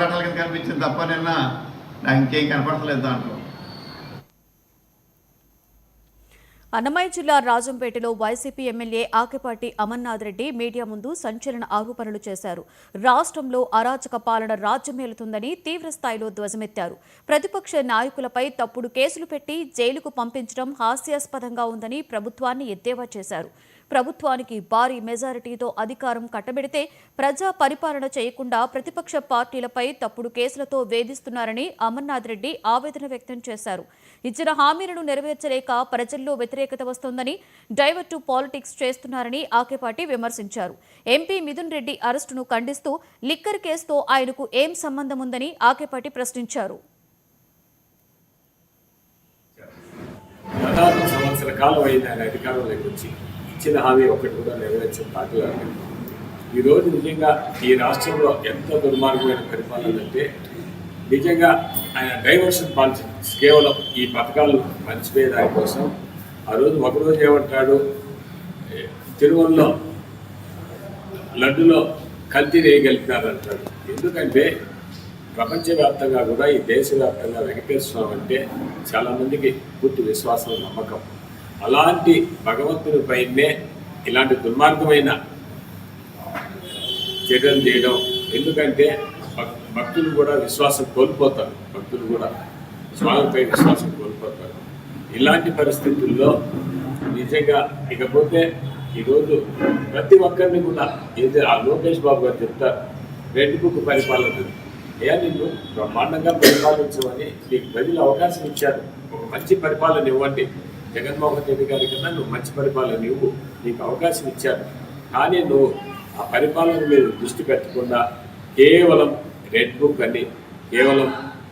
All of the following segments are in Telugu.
కనిపించింది తప్ప నిన్న నాకు ఇంకేం కనపడలేదు దాంట్లో. అన్నమయ్య జిల్లా రాజంపేటలో YCP MLA Akepati Amarnath Reddy media ముందు సంచలన ఆరోపణలు చేశారు. రాష్ట్రంలో అరాచక పాలన రాజ్యమేలుతుందని తీవ్రస్థాయిలో ధ్వజమెత్తారు. ప్రతిపక్ష నాయకులపై తప్పుడు కేసులు పెట్టి జైలుకు పంపించడం హాస్యాస్పదంగా ఉందని ప్రభుత్వాన్ని ఎద్దేవా చేశారు. ప్రభుత్వానికి భారీ మెజారిటీతో అధికారం కట్టబెడితే ప్రజా పరిపాలన చేయకుండా ప్రతిపక్ష పార్టీలపై తప్పుడు కేసులతో వేధిస్తున్నారని అమర్నాథ్ రెడ్డి ఆవేదన వ్యక్తం చేశారు. ఇచ్చిన హామీలను నెరవేర్చలేక ప్రజల్లో వ్యతిరేకత వస్తోందని, డైవర్ట్ టు పాలిటిక్స్ చేస్తున్నారని ఆకెపాటి విమర్శించారు. ఎంపీ మిథున్ రెడ్డి అరెస్టును ఖండిస్తూ లిక్కర్ కేసుతో ఆయనకు ఏం సంబంధం ఉందని ఆకెపాటి ప్రశ్నించారు. ఇచ్చిన హామీ ఒకటి కూడా నెరవేర్చిన పార్టీలు ఈరోజు నిజంగా ఈ రాష్ట్రంలో ఎంత దుర్మార్గమైన పరిపాలన అంటే నిజంగా ఆయన డైవర్షన్ పాలిటిక్స్ కేవలం ఈ పథకాలు మర్చిపోయే దానికోసం ఆ రోజు ఒకరోజు ఏమంటాడు, తిరుమలలో లడ్డులో కల్తీ వేయగలిగినారంటాడు. ఎందుకంటే ప్రపంచవ్యాప్తంగా కూడా ఈ దేశవ్యాప్తంగా వెంకటేశ్వర స్వామి అంటే చాలామందికి పూర్తి విశ్వాసం, నమ్మకం. అలాంటి భగవంతుని పైనే ఇలాంటి దుర్మార్గమైన చర్యలు చేయడం, ఎందుకంటే భక్తులు కూడా విశ్వాసం కోల్పోతారు, భక్తులు కూడా స్వామిపై విశ్వాసం కోల్పోతారు. ఇలాంటి పరిస్థితుల్లో నిజంగా ఇకపోతే ఈరోజు ప్రతి ఒక్కరిని కూడా ఏదో ఆ లోకేష్ బాబు గారు చెప్తారు, రెడ్ బుక్ పరిపాలన నిన్ను బ్రహ్మాండంగా పరిపాలించమని నీకు ప్రజలు అవకాశం ఇచ్చారు, ఒక మంచి పరిపాలన ఇవ్వండి, జగన్మోహన్ రెడ్డి గారి కన్నా నువ్వు మంచి పరిపాలన ఇవ్వు, నీకు అవకాశం ఇచ్చారు. కానీ నువ్వు ఆ పరిపాలన మీద దృష్టి పెట్టకుండా కేవలం రెడ్ బుక్ అని కేవలం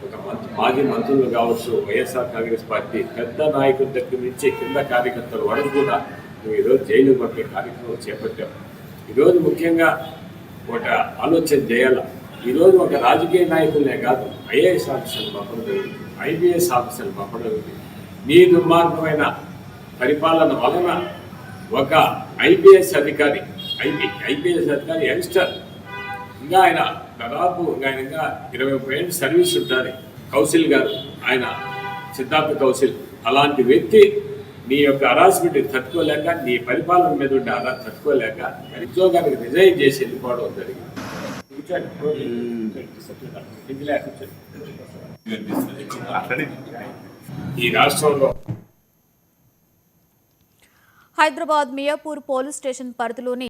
ఒక మాజీ మంత్రులు కావచ్చు, వైఎస్ఆర్ కాంగ్రెస్ పార్టీ పెద్ద నాయకుల దగ్గర నుంచి కింద కార్యకర్తల వరకు కూడా నువ్వు ఈరోజు జైలు పట్టే కార్యక్రమం చేపట్టావు. ఈరోజు ముఖ్యంగా ఒక ఆలోచన చేయాల. ఈరోజు ఒక రాజకీయ నాయకులనే కాదు, ఐఏఎస్ ఆఫీసర్లు పంపడం జరిగింది, ఐపీఎస్ ఆఫీసర్లు పంపడం జరిగింది. నీ దుర్మార్గమైన పరిపాలన వలన ఒక ఐపీఎస్ అధికారి యంగ్స్టర్, ఇంకా ఆయన దాదాపు ఆయన ఇంకా 20 ఏళ్ళు సర్వీస్ ఉంటుంది, కౌశల్ గారు, ఆయన సిద్ధార్థ కౌశల్, అలాంటి వ్యక్తి నీ యొక్క హరాస్మెంట్ తట్టుకోలేక, నీ పరిపాలన మీద ఉండే తట్టుకోలేక ఉద్యోగానికి రిజైన్ చేసి వెళ్ళిపోవడం జరిగింది. ఈ రాష్ట్రంలో హైదరాబాద్ మియాపూర్ పోలీస్ స్టేషన్ పరిధిలోని